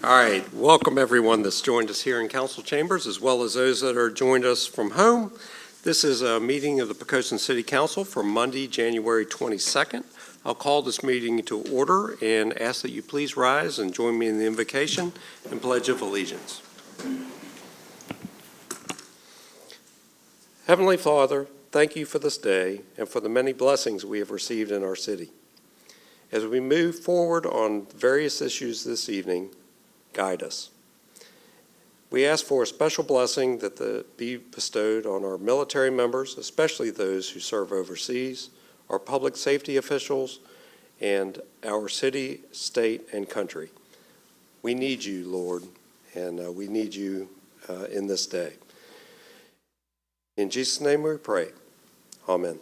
All right, welcome everyone that's joined us here in council chambers, as well as those that are joined us from home. This is a meeting of the Poquoson City Council for Monday, January 22nd. I'll call this meeting to order and ask that you please rise and join me in the invocation and pledge of allegiance. Heavenly Father, thank you for this day and for the many blessings we have received in our city. As we move forward on various issues this evening, guide us. We ask for a special blessing that be bestowed on our military members, especially those who serve overseas, our public safety officials, and our city, state, and country. We need you, Lord, and we need you in this day. In Jesus' name we pray. Amen.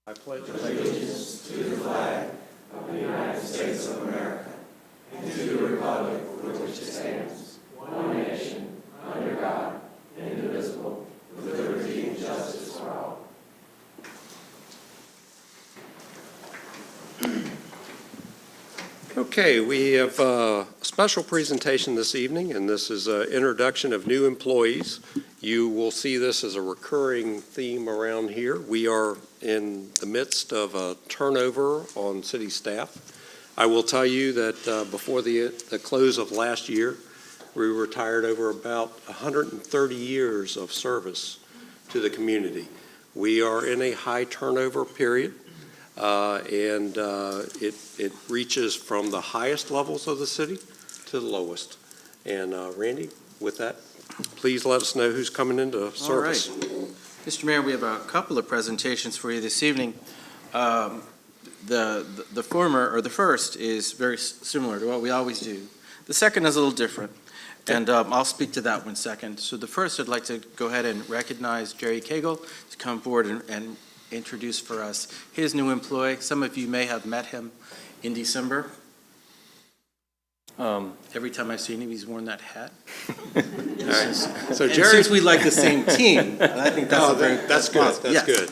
I pledge allegiance to the flag of the United States of America and to the republic for which it stands, one nation, under God, indivisible, with liberty and justice for all. Okay, we have a special presentation this evening, and this is an introduction of new employees. You will see this as a recurring theme around here. We are in the midst of a turnover on city staff. I will tell you that before the close of last year, we retired over about 130 years of service to the community. We are in a high turnover period, and it reaches from the highest levels of the city to the lowest. And Randy, with that, please let us know who's coming into service. All right. Mr. Mayor, we have a couple of presentations for you this evening. The first is very similar to what we always do. The second is a little different, and I'll speak to that one second. So the first, I'd like to go ahead and recognize Jerry Cagle to come forward and introduce for us his new employee. Some of you may have met him in December. Every time I've seen him, he's worn that hat. So Jerry, since we like the same team, I think that's good. That's good.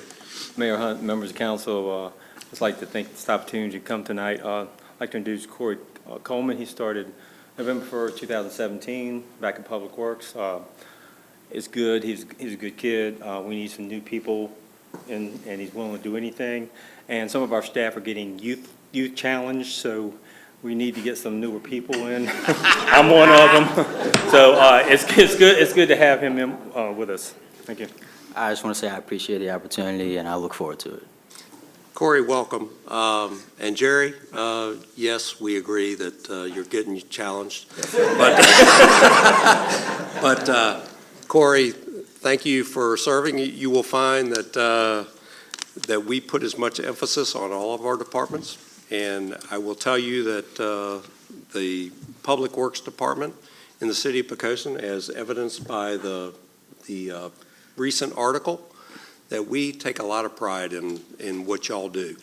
Mayor Hunt, members of council, I'd just like to thank this opportunity to come tonight. I'd like to introduce Corey Coleman. He started November 1st, 2017, back in Public Works. It's good. He's a good kid. We need some new people, and he's willing to do anything. And some of our staff are getting youth challenged, so we need to get some newer people in. I'm one of them. So it's good. It's good to have him with us. Thank you. I just want to say I appreciate the opportunity, and I look forward to it. Corey, welcome. And Jerry, yes, we agree that you're getting challenged. But Corey, thank you for serving. You will find that we put as much emphasis on all of our departments. And I will tell you that the Public Works Department in the city of Poquoson, as evidenced by the recent article, that we take a lot of pride in what y'all do.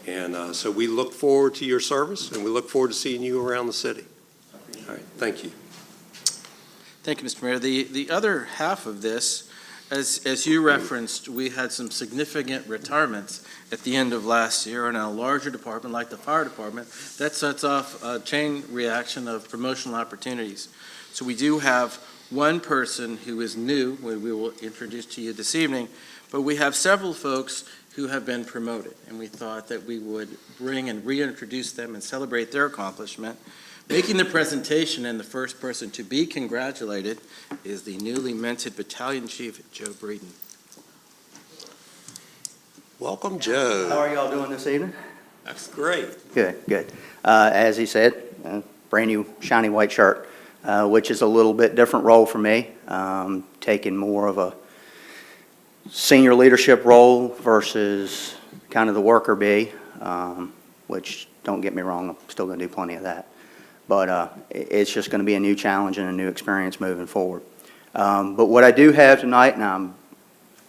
And so we look forward to your service, and we look forward to seeing you around the city. All right, thank you. Thank you, Mr. Mayor. The other half of this, as you referenced, we had some significant retirements at the end of last year in a larger department like the fire department. That sets off a chain reaction of promotional opportunities. So we do have one person who is new, we will introduce to you this evening, but we have several folks who have been promoted, and we thought that we would bring and reintroduce them and celebrate their accomplishment. Making the presentation, and the first person to be congratulated is the newly minted Battalion Chief, Joe Breeden. Welcome, Joe. How are y'all doing this evening? That's great. Good. As he said, brand new shiny white shirt, which is a little bit different role for me, taking more of a senior leadership role versus kind of the worker bee, which, don't get me wrong, I'm still going to do plenty of that. But it's just going to be a new challenge and a new experience moving forward. But what I do have tonight, and I'm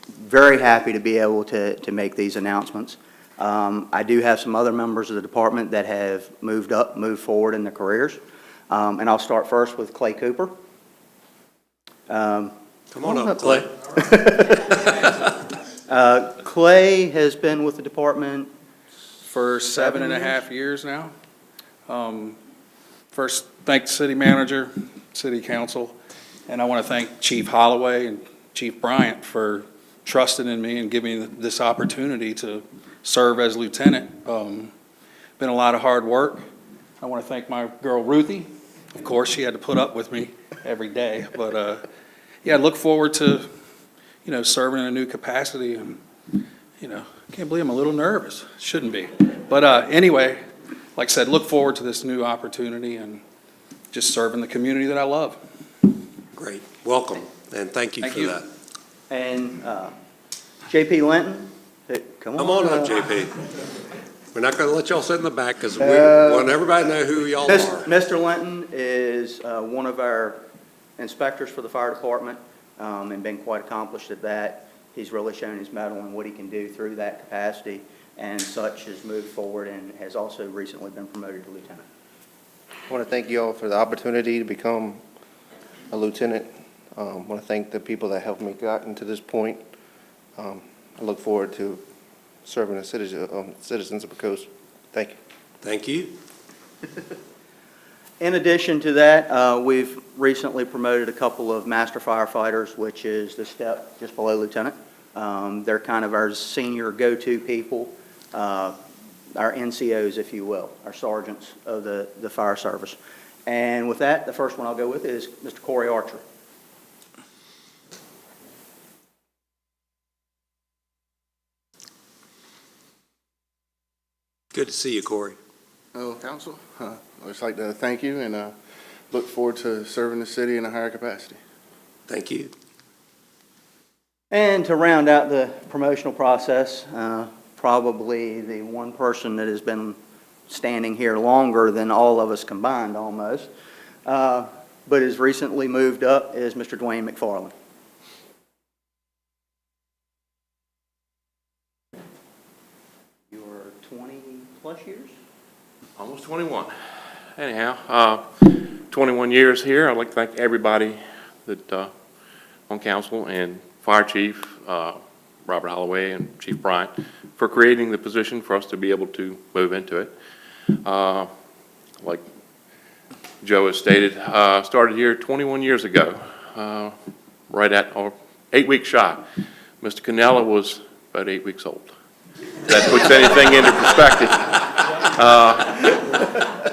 very happy to be able to make these announcements, I do have some other members of the department that have moved forward in their careers. And I'll start first with Clay Cooper. Come on up, Clay. Clay has been with the department for 7.5 years now. First, thank the city manager, city council, and I want to thank Chief Holloway and Chief Bryant for trusting in me and giving me this opportunity to serve as lieutenant. Been a lot of hard work. I want to thank my girl Ruthie. Of course, she had to put up with me every day, but yeah, I look forward to, serving in a new capacity, and, can't believe I'm a little nervous. Shouldn't be. But anyway, like I said, look forward to this new opportunity and just serving the community that I love. Great. Welcome, and thank you Thank for you. that. And J.P. Linton, come Come on on up, JP. We're not going to let y'all sit in the back because we want everybody to know who y'all are. Mr. Linton is one of our inspectors for the fire department, and been quite accomplished at that. He's really shown his mettle and what he can do through that capacity, and such has moved forward and has also recently been promoted to lieutenant. I want to thank you all for the opportunity to become a lieutenant. I want to thank the people that helped me get to this point. I look forward to serving the citizens of Poquoson. Thank you. Thank you. In addition to that, we've recently promoted a couple of master firefighters, which is the step just below lieutenant. They're kind of our senior go-to people, our NCOs, if you will, our sergeants of the fire service. And with that, the first one I'll go with is Mr. Corey Archer. Good to see you, Corey. Hello, council. I'd just like to thank you and look forward to serving the city in a higher capacity. Thank you. And to round out the promotional process, probably the one person that has been standing here longer than all of us combined almost, but has recently moved up, is Mr. Dwayne McFarland. You're 20-plus years? Almost 21. Anyhow, 21 years here. I'd like to thank everybody that on council and Fire Chief Robert Holloway and Chief Bryant for creating the position for us to be able to move into it. Like Joe has stated, started here 21 years ago, right at 8 weeks shy. Mr. Cannella was about 8 weeks old. If that puts anything into perspective.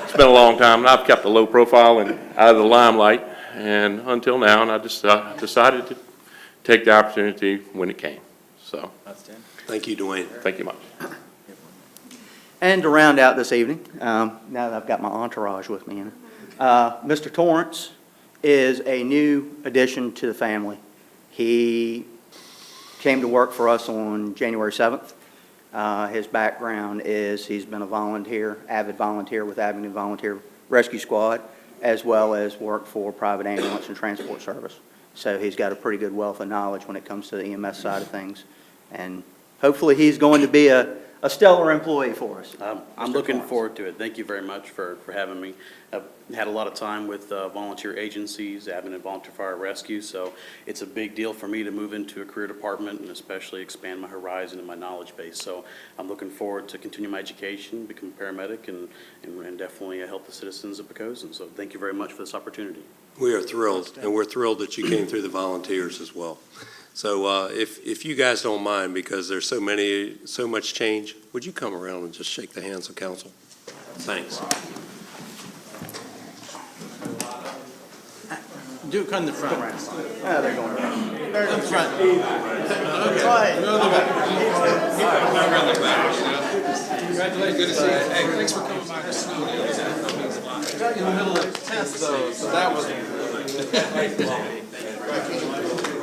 It's been a long time, and I've kept a low profile and out of the limelight, and until now, and I just decided to take the opportunity when it came. So, Thank you, Dwayne. thank you much. And to round out this evening, now that I've got my entourage with me, Mr. Torrance is a new addition to the family. He came to work for us on January 7th. His background is he's been a volunteer, avid volunteer with Avenue Volunteer Rescue Squad, as well as worked for private ambulance and transport service. So he's got a pretty good wealth of knowledge when it comes to the EMS side of things. And hopefully he's going to be a stellar employee for us. I'm looking forward to it. Thank you very much for having me. I've had a lot of time with volunteer agencies, Avenue Volunteer Fire Rescue, so it's a big deal for me to move into a career department and especially expand my horizon and my knowledge base. So I'm looking forward to continue my education, become a paramedic, and definitely help the citizens of Poquoson. So thank you very much for this opportunity. We are thrilled, and we're thrilled that you came through the volunteers as well. So if you guys don't mind, because there's so much change, would you come around and just shake the hands of council? Thanks. Do come to the front. They're going around. In front. Congratulations, good to see you. Hey, thanks for coming by. In the middle of the test, though, so that was.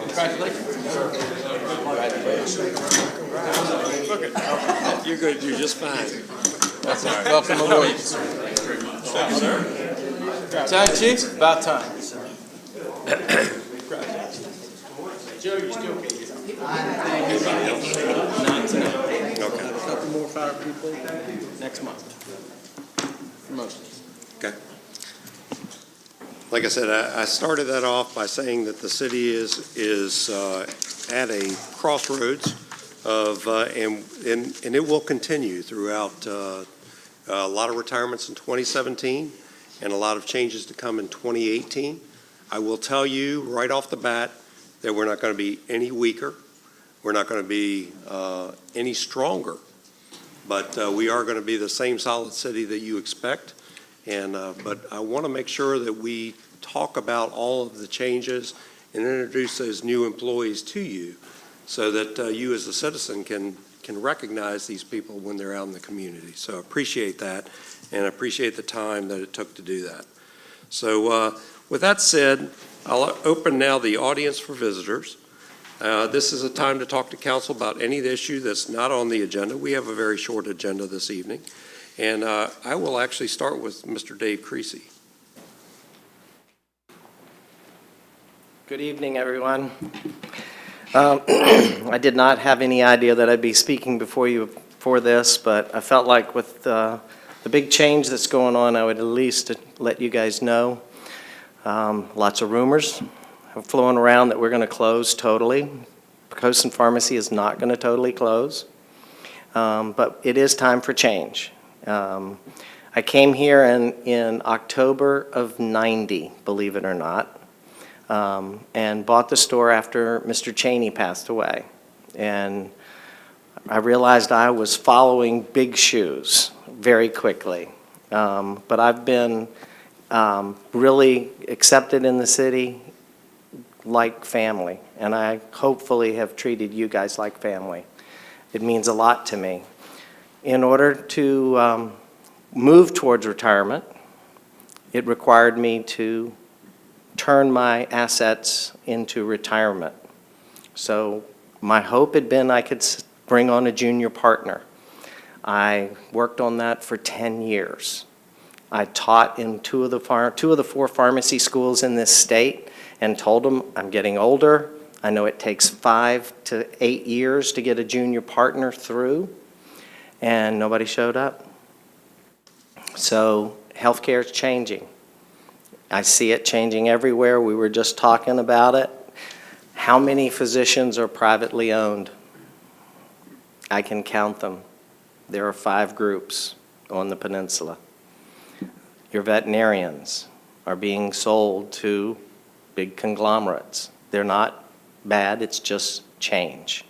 Congratulations. You're going to do just fine. That's all right. Welcome aboard. Time, Chief? About time. Joe, you still can get Not tonight. Okay. A couple more fire people next month. Promotions. Okay. Like I said, I started that off by saying that the city is at a crossroads of, and it will continue throughout A lot of retirements in 2017 and a lot of changes to come in 2018. I will tell you right off the bat that we're not going to be any weaker. We're not going to be any stronger, but we are going to be the same solid city that you expect. But I want to make sure that we talk about all of the changes and introduce those new employees to you so that you as a citizen can recognize these people when they're out in the community. So I appreciate that, and I appreciate the time that it took to do that. So with that said, I'll open now the audience for visitors. This is a time to talk to council about any issue that's not on the agenda. We have a very short agenda this evening. And I will actually start with Mr. Dave Creasy. Good evening, everyone. I did not have any idea that I'd be speaking before you for this, but I felt like with the big change that's going on, I would at least let you guys know. Lots of rumors have flown around that we're going to close totally. Poquoson Pharmacy is not going to totally close, but it is time for change. I came here in October of '90, believe it or not, and bought the store after Mr. Cheney passed away. And I realized I was following big shoes very quickly. But I've been really accepted in the city like family, and I hopefully have treated you guys like family. It means a lot to me. In order to move towards retirement, it required me to turn my assets into retirement. So my hope had been I could bring on a junior partner. I worked on that for 10 years. I taught in two of the 4 pharmacy schools in this state and told them I'm getting older. I know it takes 5 to 8 years to get a junior partner through, and nobody showed up. So healthcare is changing. I see it changing everywhere. We were just talking about it. How many physicians are privately owned? I can count them. There are 5 groups on the peninsula. Your veterinarians are being sold to big conglomerates. They're not bad, it's just change.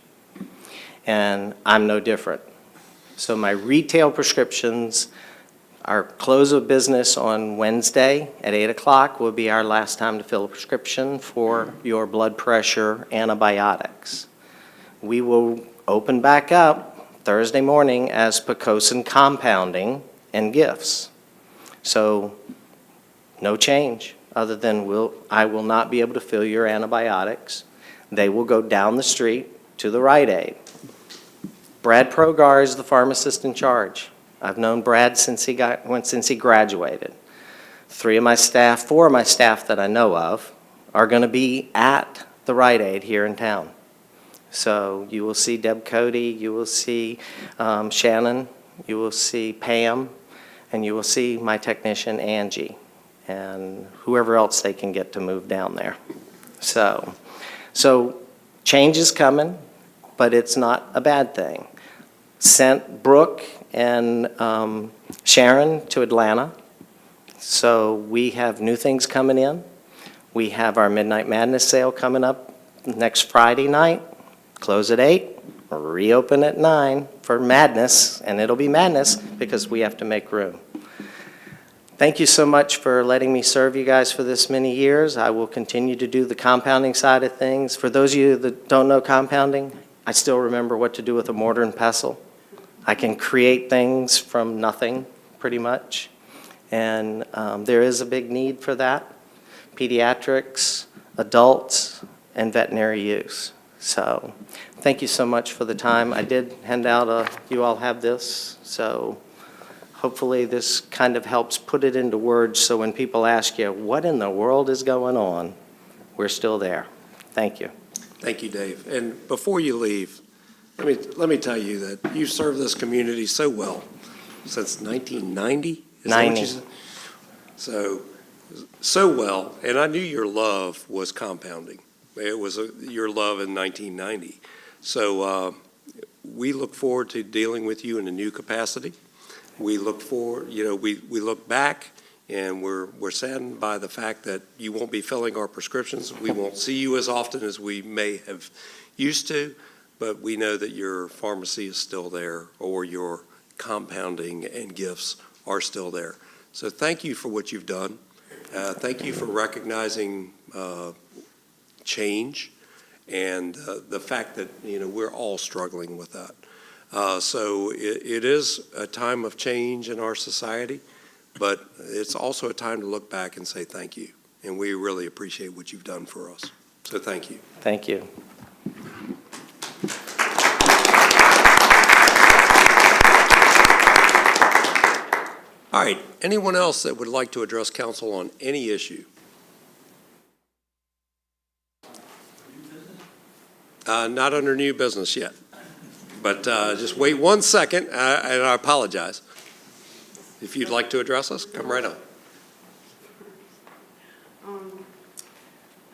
And I'm no different. So my retail prescriptions, our close of business on Wednesday at 8 o'clock will be our last time to fill a prescription for your blood pressure antibiotics. We will open back up Thursday morning as Poquoson Compounding and Gifts. So no change other than I will not be able to fill your antibiotics. They will go down the street to the Rite Aid. Brad Progar is the pharmacist in charge. I've known Brad since he graduated. 4 of my staff that I know of are going to be at the Rite Aid here in town. So you will see Deb Cody, you will see Shannon, you will see Pam, and you will see my technician Angie, and whoever else they can get to move down there. So change is coming, but it's not a bad thing. Sent Brooke and Sharon to Atlanta. So we have new things coming in. We have our Midnight Madness sale coming up next Friday night. Close at 8, reopen at 9 for madness, and it'll be madness because we have to make room. Thank you so much for letting me serve you guys for this many years. I will continue to do the compounding side of things. For those of you that don't know compounding, I still remember what to do with a mortar and pestle. I can create things from nothing, pretty much. And there is a big need for that. Pediatrics, adults, and veterinary use. So thank you so much for the time. I did hand out you all have this. So hopefully this kind of helps put it into words so when people ask you, what in the world is going on, we're still there. Thank you. Thank you, Dave. And before you leave, let me tell you that you've served this community so well since 1990. Is that what you said? So well, and I knew your love was compounding. It was your love in 1990. So we look forward to dealing with you in a new capacity, We look forward, we look back, and we're saddened by the fact that you won't be filling our prescriptions. We won't see you as often as we may have used to, but we know that your pharmacy is still there, or your compounding and gifts are still there. So thank you for what you've done. Thank you for recognizing change and the fact that, we're all struggling with that. So it is a time of change in our society, but it's also a time to look back and say thank you. And we really appreciate what you've done for us. So thank you. Thank you. All right, anyone else that would like to address council on any issue? Not under new business yet, but just wait 1 second, and I apologize. If you'd like to address us, come right on.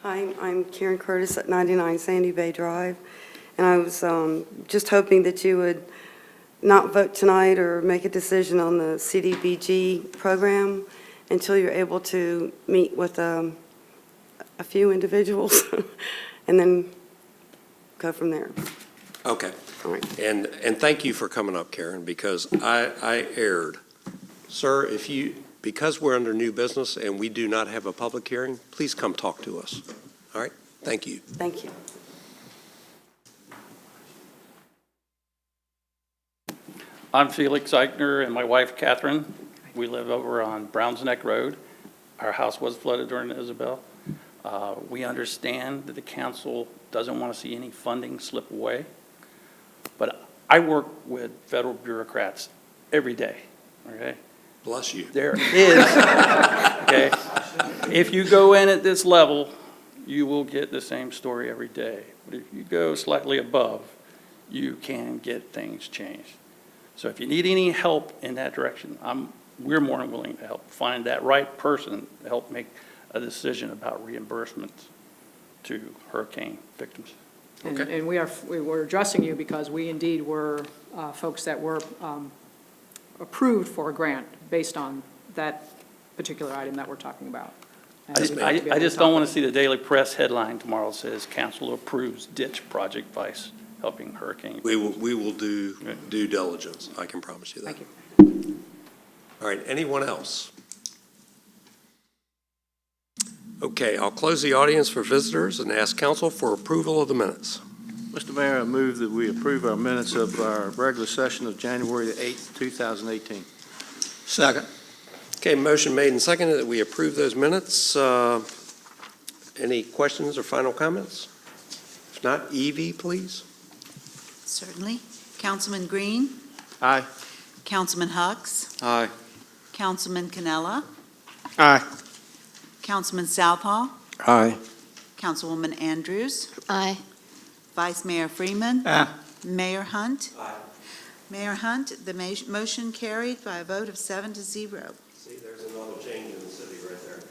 Hi, I'm Karen Curtis at 99 Sandy Bay Drive, and I was just hoping that you would not vote tonight or make a decision on the CDBG program until you're able to meet with a few individuals and then go from there. Okay. All right. And thank you for coming up, Karen, because I erred. Sir, because we're under new business and we do not have a public hearing, please come talk to us. All right? Thank you. Thank you. I'm Felix Eichner and my wife Catherine. We live over on Browns Neck Road. Our house was flooded during Isabel. We understand that the council doesn't want to see any funding slip away, but I work with federal bureaucrats every day, okay? Bless you. There is, okay? If you go in at this level, you will get the same story every day. But if you go slightly above, you can get things changed. So if you need any help in that direction, we're more than willing to help find that right person to help make a decision about reimbursement to hurricane victims. Okay. And we're addressing you because we indeed were folks that were approved for a grant based on that particular item that we're talking about. I just don't want to see the daily press headline tomorrow that says council approves ditch project vice helping hurricane. We will do due diligence. I can promise you that. Thank you. All right, anyone else? Okay, I'll close the audience for visitors and ask council for approval of the minutes. Mr. Mayor, I move that we approve our minutes of our regular session of January the 8th, 2018. Second. Okay, motion made and seconded that we approve those minutes. Any questions or final comments? If not, Evie, please. Certainly. Councilman Green? Aye. Councilman Hux? Aye. Councilman Canella? Aye. Councilman Southall? Aye. Councilwoman Andrews? Aye. Vice Mayor Freeman? Aye. Mayor Hunt? Aye. Mayor Hunt, the motion carried by a vote of 7-0. See, there's another change in the city right there.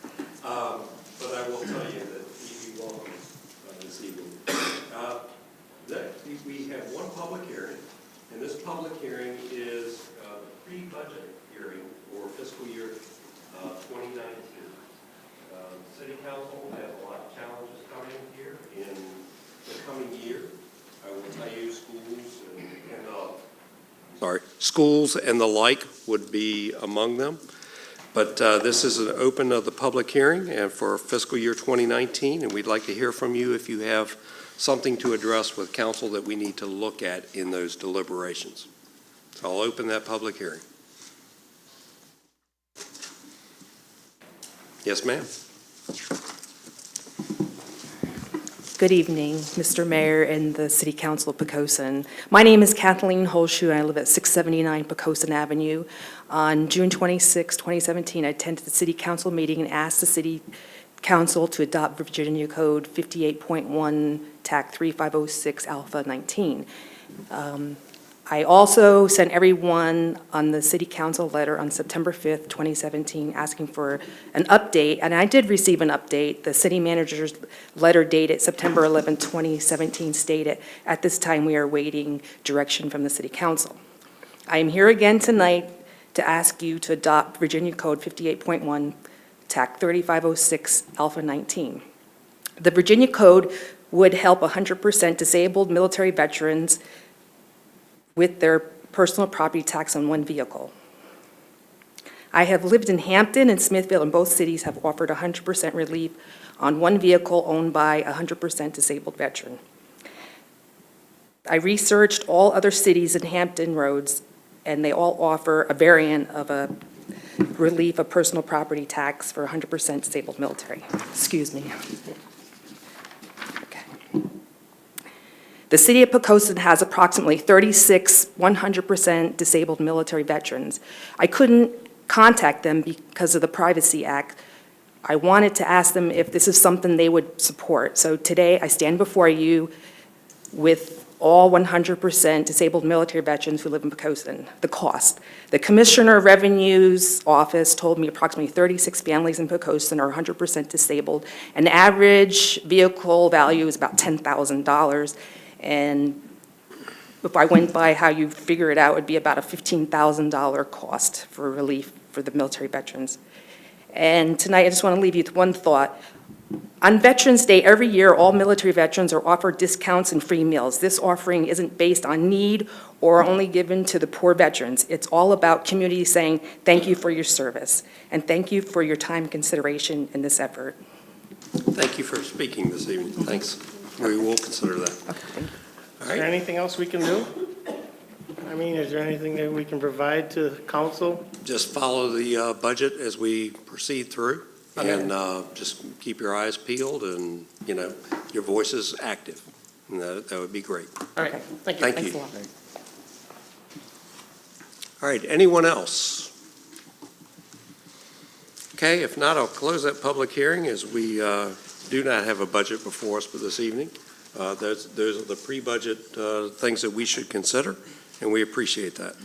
But I will tell you that Evie, welcome this evening. We have one public hearing, and this public hearing is the pre-budget hearing for fiscal year 2019. City Council has a lot of challenges coming here in the coming year. I will tell you schools and the like would be among them. But this is an open of the public hearing and for fiscal year 2019, and we'd like to hear from you if you have something to address with council that we need to look at in those deliberations. So I'll open that public hearing. Yes, ma'am. Good evening, Mr. Mayor and the City Council of Poquoson. My name is Kathleen Holshoe, and I live at 679 Poquoson Avenue. On June 26, 2017, I attended the City Council meeting and asked the City Council to adopt Virginia Code 58.1, TAC 3506, Alpha 19. I also sent everyone on the City Council letter on September 5th, 2017, asking for an update, and I did receive an update. The City Manager's letter dated September 11, 2017 stated, "At this time, we are awaiting direction from the City Council." I am here again tonight to ask you to adopt Virginia Code 58.1, TAC 3506 Alpha 19. The Virginia Code would help 100% disabled military veterans with their personal property tax on one vehicle. I have lived in Hampton and Smithfield, and both cities have offered 100% relief on one vehicle owned by a 100% disabled veteran. I researched all other cities in Hampton roads, and they all offer a variant of a relief of personal property tax for 100% disabled military. Excuse me. Okay. The city of Poquoson has approximately 36 100% disabled military veterans. I couldn't contact them because of the Privacy Act. I wanted to ask them if this is something they would support. So today, I stand before you with all 100% disabled military veterans who live in Poquoson. The cost. The Commissioner of Revenue's office told me approximately 36 families in Poquoson are 100% disabled. An average vehicle value is about $10,000. And if I went by how you figure it out, it would be about a $15,000 cost for relief for the military veterans. And tonight, I just want to leave you with one thought. On Veterans Day, every year, all military veterans are offered discounts and free meals. This offering isn't based on need or only given to the poor veterans. It's all about community saying, thank you for your service, and thank you for your time and consideration in this effort. Thank you for speaking this evening. Thanks. We will consider that. Okay, thank you. All Is there right. anything else we can do? I mean, is there anything that we can provide to the council? Just follow the budget as we proceed through, Okay. and just keep your eyes peeled and, your voice is active. And that would be great. All right, thank you. Thank Thanks you. a lot. All right, anyone else? Okay, if not, I'll close that public hearing as we do not have a budget before us for this evening. Those are the pre-budget things that we should consider, and we appreciate that.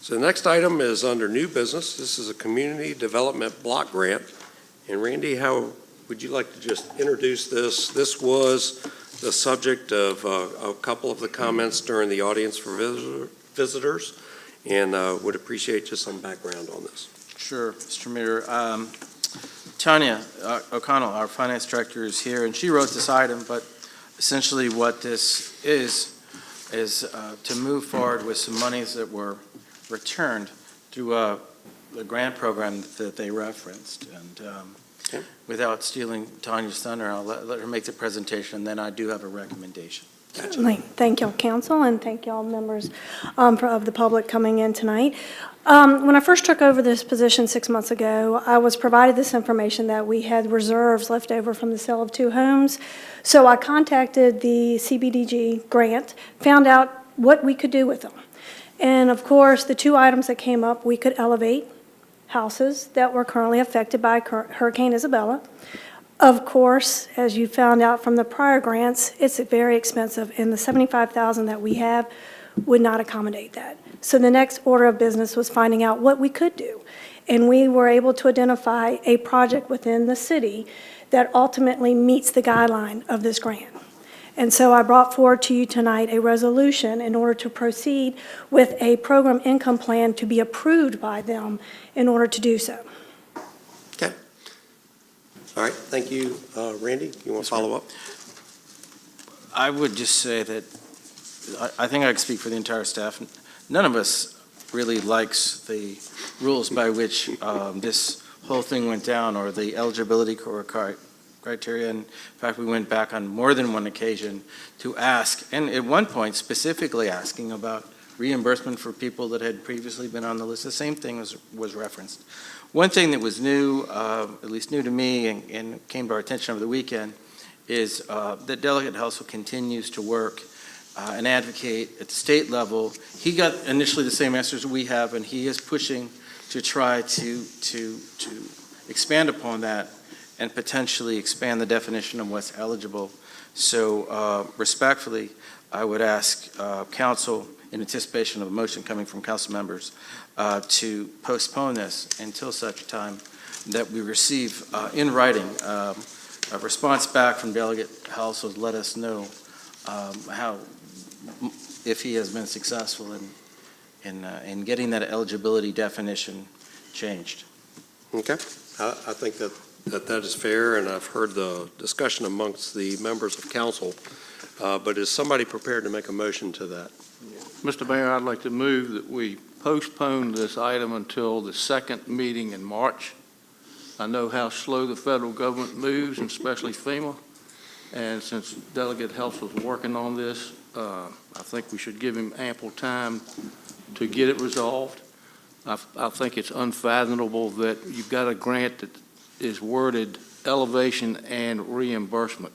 So the next item is under new business. This is a community development block grant. And Randy, how would you like to just introduce this? This was the subject of a couple of the comments during the audience for visitors, and would appreciate just some background on this. Sure, Mr. Mayor. Tanya O'Connell, our finance director, is here, and she wrote this item, but essentially what this is to move forward with some monies that were returned through the grant program that they referenced. And without stealing Tanya's thunder, I'll let her make the presentation, and then I do have a recommendation. Certainly. Thank y'all, council, and thank y'all, members of the public coming in tonight. When I first took over this position 6 months ago, I was provided this information that we had reserves left over from the sale of 2 homes. So I contacted the CBDG grant, found out what we could do with them. And of course, the 2 items that came up, we could elevate houses that were currently affected by Hurricane Isabella. Of course, as you found out from the prior grants, it's very expensive, and the $75,000 that we have would not accommodate that. So the next order of business was finding out what we could do. And we were able to identify a project within the city that ultimately meets the guideline of this grant. And so I brought forward to you tonight a resolution in order to proceed with a program income plan to be approved by them in order to do so. Okay. All right, thank you. Randy, you want to follow up? I would just say that I think I can speak for the entire staff. None of us really likes the rules by which this whole thing went down, or the eligibility criteria. In fact, we went back on more than one occasion to ask, and at one point specifically asking about reimbursement for people that had previously been on the list. The same thing was referenced. One thing that was new, at least new to me, and came to our attention over the weekend, is that Delegate Helsel continues to work and advocate at the state level. He got initially the same answers we have, and he is pushing to try to expand upon that and potentially expand the definition of what's eligible. So respectfully, I would ask council, in anticipation of a motion coming from council members, to postpone this until such time that we receive in writing a response back from Delegate Helsel to let us know how, if he has been successful in getting that eligibility definition changed. Okay, I think that is fair, and I've heard the discussion amongst the members of council, but is somebody prepared to make a motion to that? Mr. Mayor, I'd like to move that we postpone this item until the second meeting in March. I know how slow the federal government moves, and especially FEMA, and since Delegate Helps was working on this, I think we should give him ample time to get it resolved. I think it's unfathomable that you've got a grant that is worded elevation and reimbursement.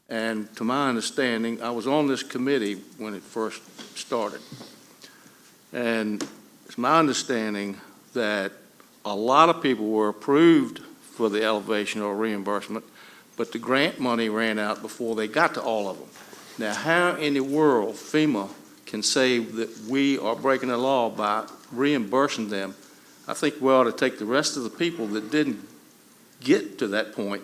And to my understanding, I was on this committee when it first started. And it's my understanding that a lot of people were approved for the elevation or reimbursement, but the grant money ran out before they got to all of them. Now, how in the world FEMA can say that we are breaking the law by reimbursing them? I think we ought to take the rest of the people that didn't get to that point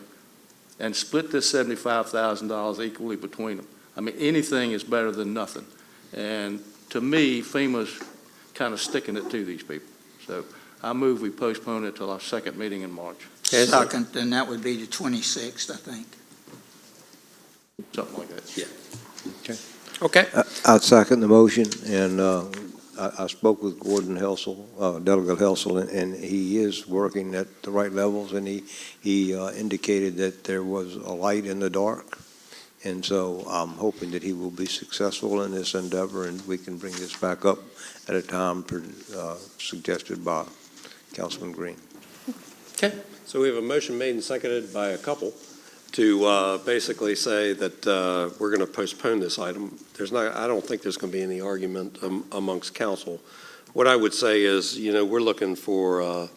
and split this $75,000 equally between them. I mean, anything is better than nothing. And to me, FEMA's kind of sticking it to these people. So I move we postpone it till our second meeting in March. Second, and that would be the 26th, I think. Something like that. Yeah. Okay. I'd second the motion, and I spoke with Gordon Helsel, Delegate Helsel, and he is working at the right levels, and he indicated that there was a light in the dark, and so I'm hoping that he will be successful in this endeavor, and we can bring this back up at a time suggested by Councilman Green. Okay, so we have a motion made and seconded by a couple to basically say that we're going to postpone this item. I don't think there's going to be any argument amongst council. What I would say is, we're looking for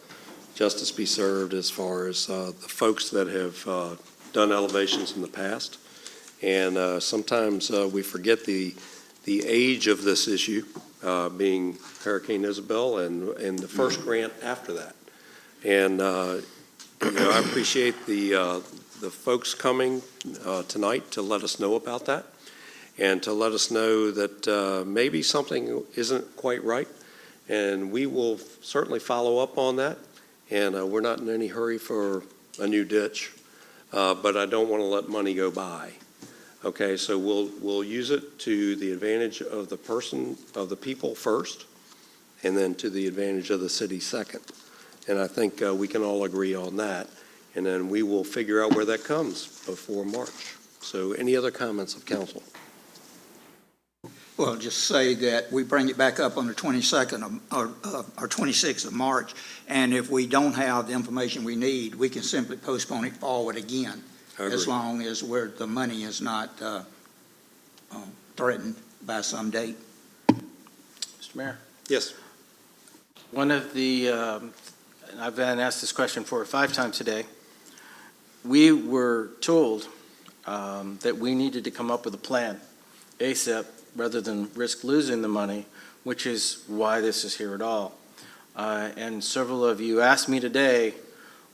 justice be served as far as the folks that have done elevations in the past. And sometimes we forget the age of this issue, being Hurricane Isabel and the first grant after that. And I appreciate the folks coming tonight to let us know about that and to let us know that maybe something isn't quite right. And we will certainly follow up on that. And we're not in any hurry for a new ditch, but I don't want to let money go by. Okay, so we'll use it to the advantage of the people first, and then to the advantage of the city second. And I think we can all agree on that. And then we will figure out where that comes before March. So any other comments of council? Well, just say that we bring it back up on the 22nd or 26th of March, and if we don't have the information we need, we can simply postpone it forward again, as long as the money is not threatened by some date. Mr. Mayor? Yes. One of the, and I've been asked this question 4 or 5 times today, we were told that we needed to come up with a plan ASAP rather than risk losing the money, which is why this is here at all. And several of you asked me today,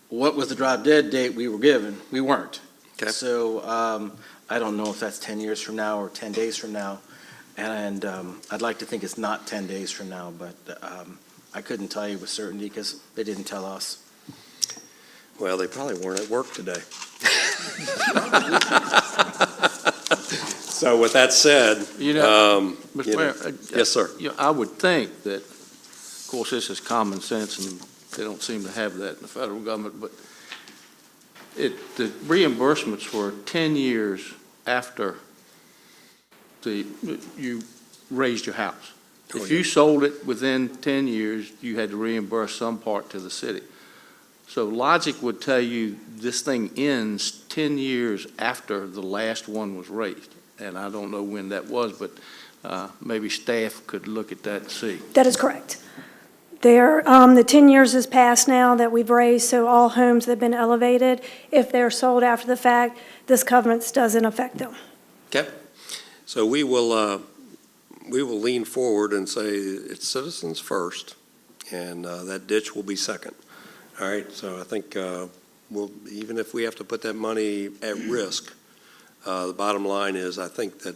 what was the drop dead date we were given? We weren't. Okay. So I don't know if that's 10 years from now or 10 days from now. And I'd like to think it's not 10 days from now, but I couldn't tell you with certainty because they didn't tell us. Well, they probably weren't at work today. So with that said, Mr. Mayor, yes, sir. I would think that, of course, this is common sense, and they don't seem to have that in the federal government, but the reimbursements were 10 years after you raised your house. If you sold it within 10 years, you had to reimburse some part to the city. So logic would tell you this thing ends 10 years after the last one was raised. And I don't know when that was, but maybe staff could look at that and see. That is correct. The 10 years has passed now that we've raised, so all homes that have been elevated, if they're sold after the fact, this covenant doesn't affect them. Okay. So we will lean forward and say it's citizens first, and that ditch will be second. All right, so I think even if we have to put that money at risk, the bottom line is I think that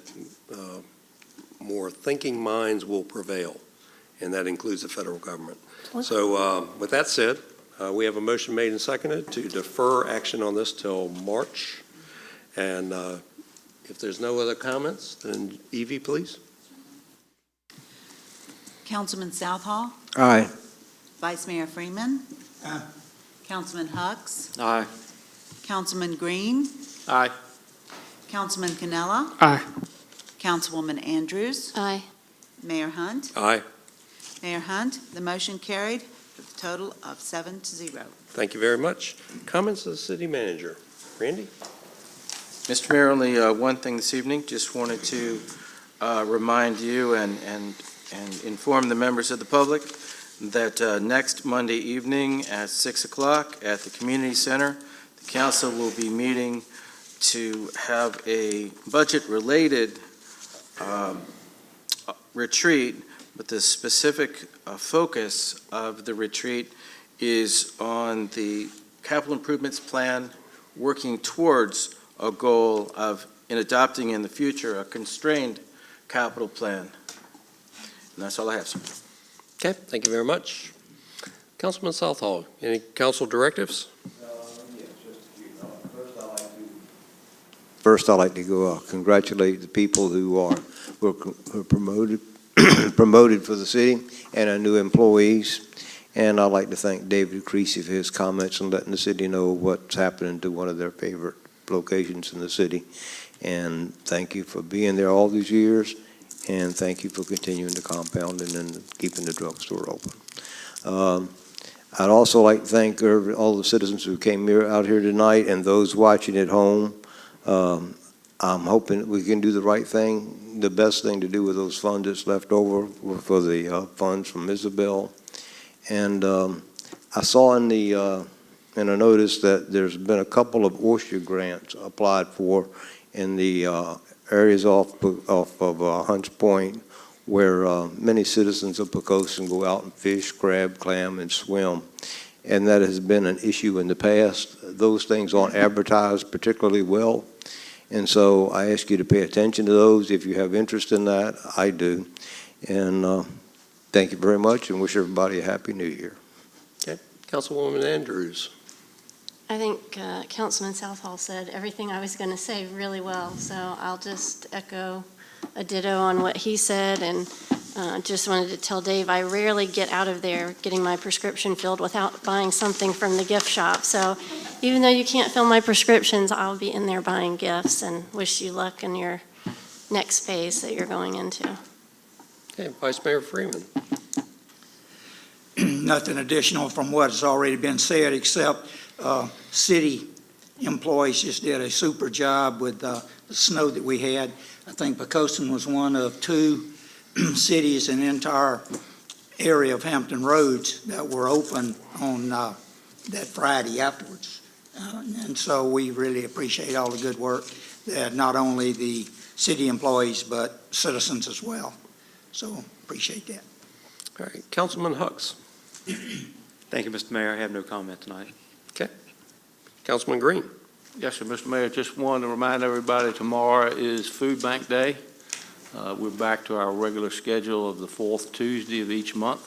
more thinking minds will prevail, and that includes the federal government. So with that said, we have a motion made and seconded to defer action on this till March. And if there's no other comments, then Evie, please. Councilman Southall, Aye. Vice Mayor Freeman. Councilman Hucks, Aye. Councilman Green, Aye. Councilman Canella, Aye. Councilwoman Andrews, Aye. Mayor Hunt. Aye. Mayor Hunt, the motion carried with a total of 7-0. Thank you very much. Comments of the city manager. Randy? Mr. Mayor, only one thing this evening. Just wanted to remind you and inform the members of the public that next Monday evening at 6 o'clock at the Community Center, the council will be meeting to have a budget-related retreat, but the specific focus of the retreat is on the capital improvements plan, working towards a goal of, in adopting in the future, a constrained capital plan. And that's all I have, sir. Okay, thank you very much. Councilman Southall, any council directives? First, I'd like to go congratulate the people who are promoted promoted for the city and our new employees. And I'd like to thank David Creasy for his comments and letting the city know what's happening to one of their favorite locations in the city. And thank you for being there all these years. And thank you for continuing to compounding and keeping the drugstore open. I'd also like to thank all the citizens who came out here tonight and those watching at home. I'm hoping we can do the right thing. The best thing to do with those funds that's left over were for the funds from Isabel. And I saw in a notice that there's been a couple of oyster grants applied for in the areas off of Hunts Point, where many citizens of Poquoson go out and fish, crab, clam, and swim. And that has been an issue in the past. Those things aren't advertised particularly well. And so I ask you to pay attention to those if you have interest in that. I do. And thank you very much and wish everybody a Happy New Year. Okay, Councilwoman Andrews. I think Councilman Southall said everything I was going to say really well, so I'll just echo a ditto on what he said, and just wanted to tell Dave I rarely get out of there getting my prescription filled without buying something from the gift shop. So even though you can't fill my prescriptions, I'll be in there buying gifts, and wish you luck in your next phase that you're going into. Okay, Vice Mayor Freeman. Nothing additional from what has already been said, except city employees just did a super job with the snow that we had. I think Poquoson was one of 2 cities in the entire area of Hampton Roads that were open on that Friday afterwards. And so we really appreciate all the good work that not only the city employees, but citizens as well. So appreciate that. All right, Councilman Hucks. Thank you, Mr. Mayor. I have no comment tonight. Okay. Councilman Green. Yes, sir, Mr. Mayor, just wanted to remind everybody tomorrow is Food Bank Day. We're back to our regular schedule of the 4th Tuesday of each month.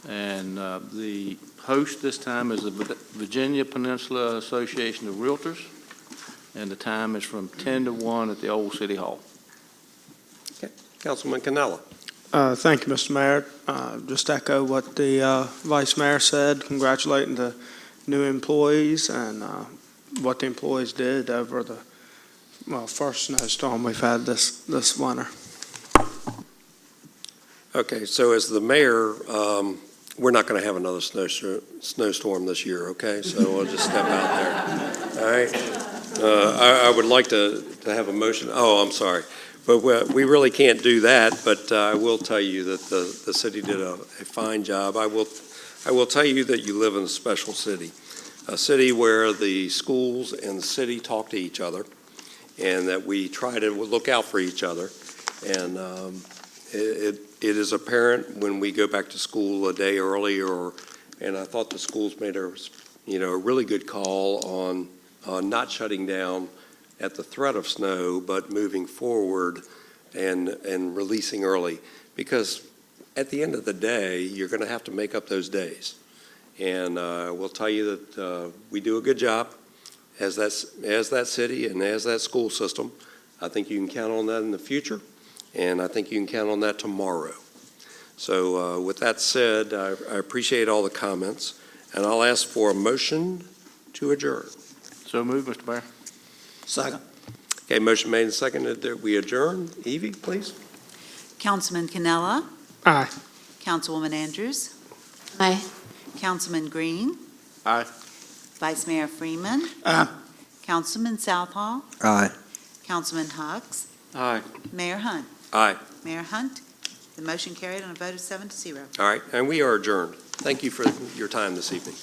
And the host this time is the Virginia Peninsula Association of Realtors. And the time is from 10 to 1 at the Old City Hall. Okay, Councilman Canella. Thank you, Mr. Mayor. Just echo what the Vice Mayor said, congratulating the new employees and what the employees did over the, first snowstorm we've had this winter. Okay, so as the mayor, we're not going to have another snowstorm this year, okay? So we'll just step out there. All right? I would like to have a motion. Oh, I'm sorry. But we really can't do that, but I will tell you that the city did a fine job. I will tell you that you live in a special city, a city where the schools and the city talk to each other, and that we try to look out for each other. And it is apparent when we go back to school a day early, and I thought the schools made a really good call on not shutting down at the threat of snow, but moving forward and releasing early. Because at the end of the day, you're going to have to make up those days. And we'll tell you that we do a good job as that city and as that school system. I think you can count on that in the future, and I think you can count on that tomorrow. So with that said, I appreciate all the comments, and I'll ask for a motion to adjourn. So moved, Mr. Mayor. Second. Okay, motion made and seconded that we adjourn. Evie, please. Councilman Canella? Aye. Councilwoman Andrews? Aye. Councilman Green? Aye. Vice Mayor Freeman? Aye. Councilman Southall? Aye. Councilman Hugs? Aye. Mayor Hunt? Aye. Mayor Hunt? The motion carried on a vote of 7-0. All right, and we are adjourned. Thank you for your time this evening.